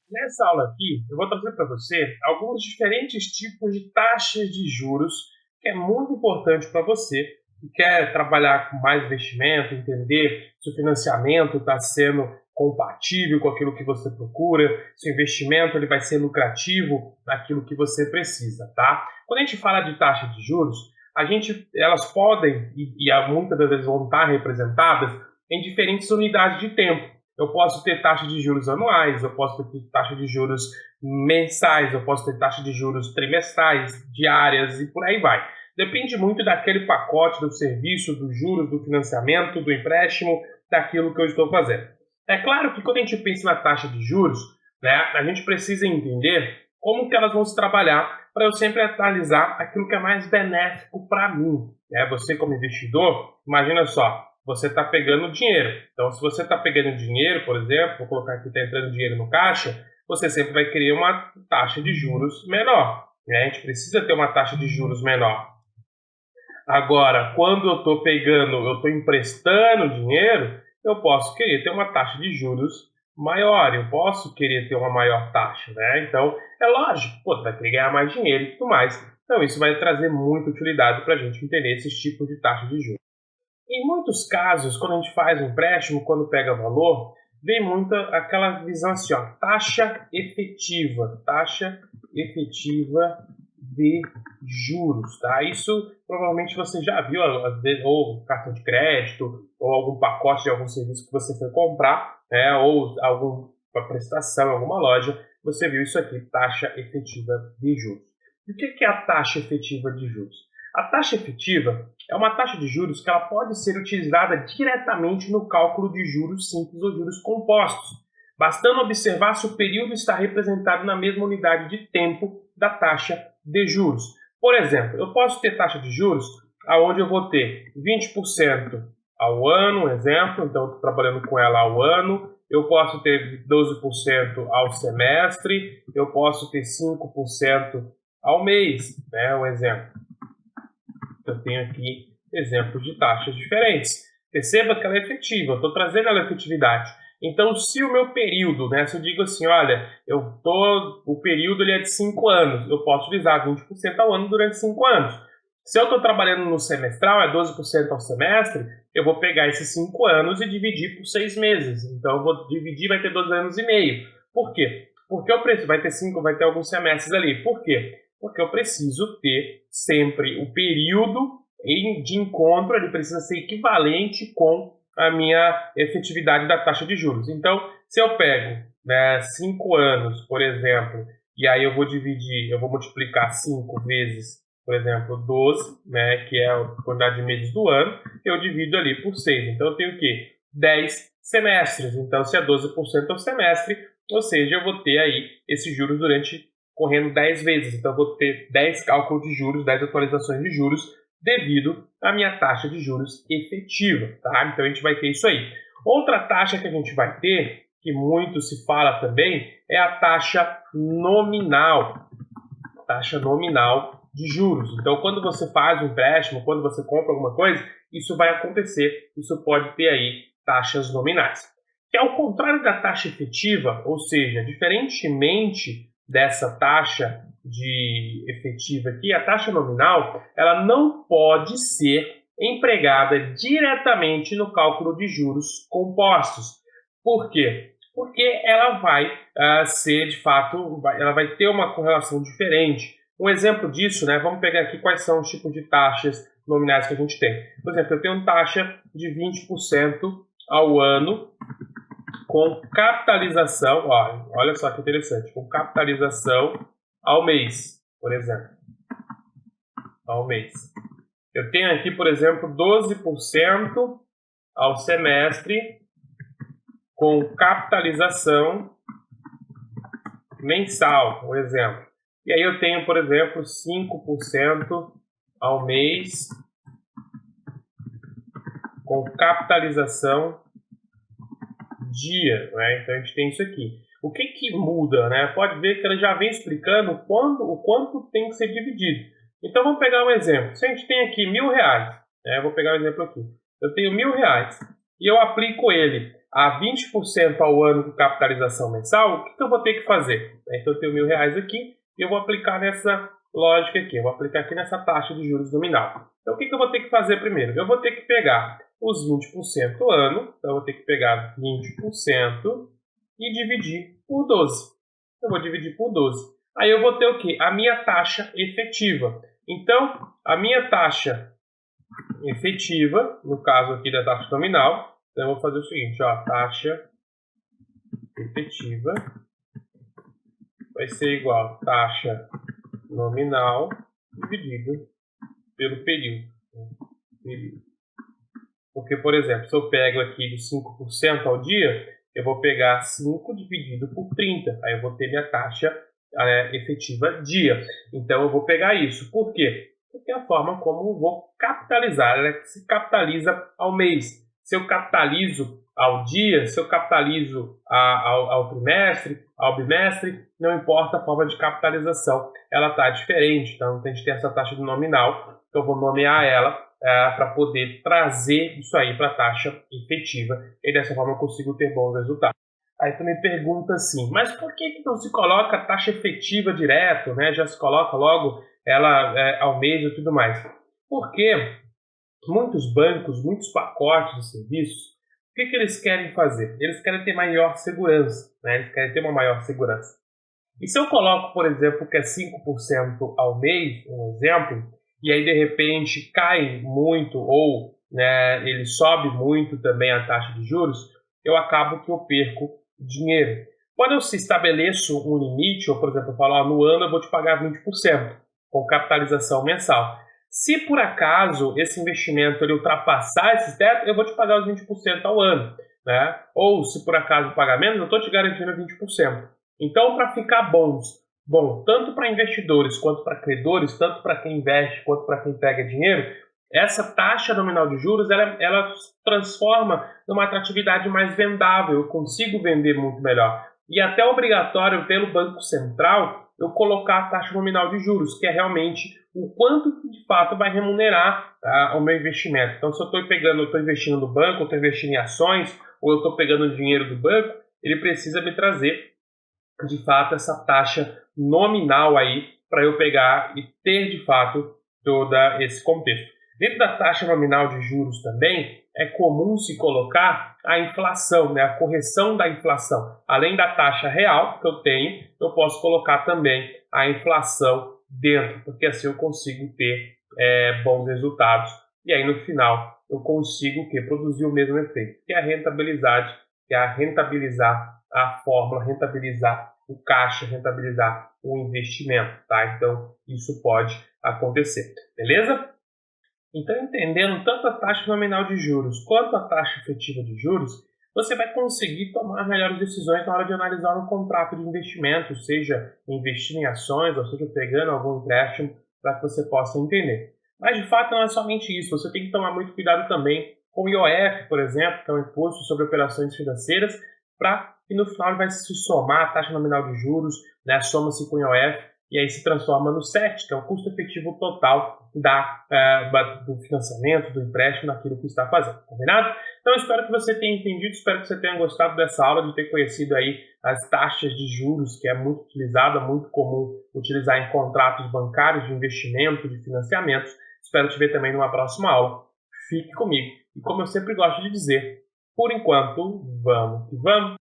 Nessa aula aqui, eu vou trazer para você alguns diferentes tipos de taxas de juros, que é muito importante para você que quer trabalhar com mais investimento, entender se o financiamento está sendo compatível com aquilo que você procura, se o investimento ele vai ser lucrativo naquilo que você precisa, tá? Quando a gente fala de taxa de juros, elas podem e muitas das vezes vão estar representadas em diferentes unidades de tempo. Eu posso ter taxa de juros anuais, eu posso ter taxa de juros mensais, eu posso ter taxa de juros trimestrais, diárias e por aí vai. Depende muito daquele pacote, do serviço, dos juros, do financiamento, do empréstimo, daquilo que eu estou fazendo. É claro que quando a gente pensa na taxa de juros, né, a gente precisa entender como que elas vão se trabalhar para eu sempre analisar aquilo que é mais benéfico para mim. Né? Você como investidor, imagina só, você está pegando dinheiro. Então, se você está pegando dinheiro, por exemplo, vou colocar aqui, está entrando dinheiro no caixa, você sempre vai querer uma taxa de juros menor. Né? A gente precisa ter uma taxa de juros menor. Agora, quando eu estou emprestando dinheiro, eu posso querer ter uma taxa de juros maior, eu posso querer ter uma maior taxa, né? Então, é lógico, vai querer ganhar mais dinheiro e tudo mais. Então, isso vai trazer muita utilidade para a gente entender esses tipos de taxa de juros. Em muitos casos, quando a gente faz um empréstimo, quando pega valor, vem muito aquela visão assim, ó, taxa efetiva de juros, tá? Isso provavelmente você já viu, às vezes, ou cartão de crédito, ou algum pacote de algum serviço que você foi comprar, né? Ou alguma prestação em alguma loja, você viu isso aqui, taxa efetiva de juros. E o que é a taxa efetiva de juros? A taxa efetiva é uma taxa de juros que ela pode ser utilizada diretamente no cálculo de juros simples ou juros compostos, bastando observar se o período está representado na mesma unidade de tempo da taxa de juros. Por exemplo, eu posso ter taxa de juros onde eu vou ter 20% ao ano, um exemplo, então eu estou trabalhando com ela ao ano, eu posso ter 12% ao semestre, eu posso ter 5% ao mês, né, um exemplo. Eu tenho aqui exemplos de taxas diferentes. Perceba que ela é efetiva, eu estou trazendo ela efetividade. Então, se o meu período, né, se eu digo assim, olha, o período ele é de 5 anos, eu posso utilizar 20% ao ano durante 5 anos. Se eu estou trabalhando no semestral, é 12% ao semestre, eu vou pegar esses 5 anos e dividir por 6 meses. Então, eu vou dividir, vai ter 2 anos e meio. Por quê? Porque o preço vai ter alguns semestres ali. Por quê? Porque eu preciso ter sempre o período de encontro, ele precisa ser equivalente com a minha efetividade da taxa de juros. Então, se eu pego 5 anos, por exemplo, e aí eu vou multiplicar 5 vezes, por exemplo, 12, né, que é a quantidade de meses do ano, eu divido ali por 6. Então, eu tenho o quê? 10 semestres. Então, se é 12% ao semestre, ou seja, eu vou ter aí esses juros correndo 10 vezes. Então, eu vou ter 10 cálculos de juros, 10 atualizações de juros, devido à minha taxa de juros efetiva, tá? Então, a gente vai ter isso aí. Outra taxa que a gente vai ter, que muito se fala também, é a taxa nominal. Taxa nominal de juros. Então, quando você faz um empréstimo, quando você compra alguma coisa, isso vai acontecer. Isso pode ter aí taxas nominais. Que é ao contrário da taxa efetiva, ou seja, diferentemente dessa taxa de efetiva aqui, a taxa nominal, ela não pode ser empregada diretamente no cálculo de juros compostos. Por quê? Porque ela vai ser, de fato, ela vai ter uma correlação diferente. Um exemplo disso, né, vamos pegar aqui quais são os tipos de taxas nominais que a gente tem. Por exemplo, eu tenho uma taxa de 20% ao ano com capitalização, olha só que interessante, com capitalização ao mês, por exemplo, ao mês. Eu tenho aqui, por exemplo, 12% ao semestre com capitalização mensal, por exemplo. E aí eu tenho, por exemplo, 5% ao mês com capitalização dia, né? Então a gente tem isso aqui. O que muda, né? Pode ver que ela já vem explicando o quanto tem que ser dividido. Então vamos pegar um exemplo. Se a gente tem aqui R$1.000, né? Vou pegar um exemplo aqui. Eu tenho R$1.000 e eu aplico ele a 20% ao ano com capitalização mensal, o que eu vou ter que fazer? Então eu tenho R$1.000 aqui e eu vou aplicar nessa lógica aqui, eu vou aplicar aqui nessa taxa de juros nominal. Então o que eu vou ter que fazer primeiro? Eu vou ter que pegar os 20% ao ano, então eu vou ter que pegar 20% e dividir por 12. Eu vou dividir por 12. Aí eu vou ter o quê? A minha taxa efetiva. Então, a minha taxa efetiva, no caso aqui da taxa nominal, então eu vou fazer o seguinte, ó, taxa efetiva vai ser igual a taxa nominal dividido pelo período. Porque, por exemplo, se eu pego aqui de 5% ao dia, eu vou pegar 5 dividido por 30. Aí eu vou ter minha taxa efetiva dia. Então eu vou pegar isso. Por quê? Porque é a forma como eu vou capitalizar. Ela se capitaliza ao mês. Se eu capitalizo ao dia, se eu capitalizo ao trimestre, ao bimestre, não importa a forma de capitalização. Ela está diferente. Então a gente tem essa taxa de nominal. Então eu vou nomear ela para poder trazer isso aí para a taxa efetiva. E dessa forma eu consigo ter bons resultados. Aí tu me pergunta assim, mas por que não se coloca a taxa efetiva direto, né? Já se coloca logo ela ao mês e tudo mais. Porque muitos bancos, muitos pacotes de serviços, o que eles querem fazer? Eles querem ter maior segurança, né? Eles querem ter uma maior segurança. E se eu coloco, por exemplo, que é 5% ao mês, um exemplo, e aí de repente cai muito ou né, ele sobe muito também a taxa de juros, eu acabo que eu perco dinheiro. Quando eu estabeleço um limite, ou por exemplo, eu falo, no ano eu vou te pagar 20% com capitalização mensal. Se por acaso esse investimento ele ultrapassar esse teto, eu vou te pagar os 20% ao ano. Né? Ou se por acaso pagar menos, eu estou te garantindo 20%. Então, para ficar bom, tanto para investidores quanto para credores, tanto para quem investe quanto para quem pega dinheiro, essa taxa nominal de juros ela transforma numa atratividade mais vendável. Eu consigo vender muito melhor. E até é obrigatório pelo Banco Central eu colocar a taxa nominal de juros, que é realmente o quanto de fato vai remunerar o meu investimento. Então, se eu estou investindo no banco, eu estou investindo em ações, ou eu estou pegando o dinheiro do banco, ele precisa me trazer de fato essa taxa nominal aí para eu pegar e ter de fato todo esse contexto. Dentro da taxa nominal de juros também é comum se colocar a inflação, né, a correção da inflação. Além da taxa real que eu tenho, eu posso colocar também a inflação dentro, porque assim eu consigo ter bons resultados. E aí no final eu consigo produzir o mesmo efeito, que é a rentabilidade, que é a rentabilizar a fórmula, rentabilizar o caixa, rentabilizar o investimento, tá? Então, isso pode acontecer, beleza? Então, entendendo tanto a taxa nominal de juros quanto a taxa efetiva de juros, você vai conseguir tomar melhores decisões na hora de analisar um contrato de investimento, seja investir em ações, ou seja, pegando algum empréstimo para que você possa entender. Mas, de fato, não é somente isso. Você tem que tomar muito cuidado também com o IOF, por exemplo, que é o Imposto sobre Operações Financeiras, para que no final ele vai se somar a taxa nominal de juros, né, soma-se com o IOF, e aí se transforma no CET, que é o custo efetivo total do financiamento, do empréstimo, naquilo que está fazendo, combinado? Então eu espero que você tenha entendido, espero que você tenha gostado dessa aula, de ter conhecido aí as taxas de juros, que é muito utilizada, muito comum utilizar em contratos bancários de investimento, de financiamentos. Espero te ver também numa próxima aula. Fique comigo. E como eu sempre gosto de dizer, por enquanto, vamos que vamos.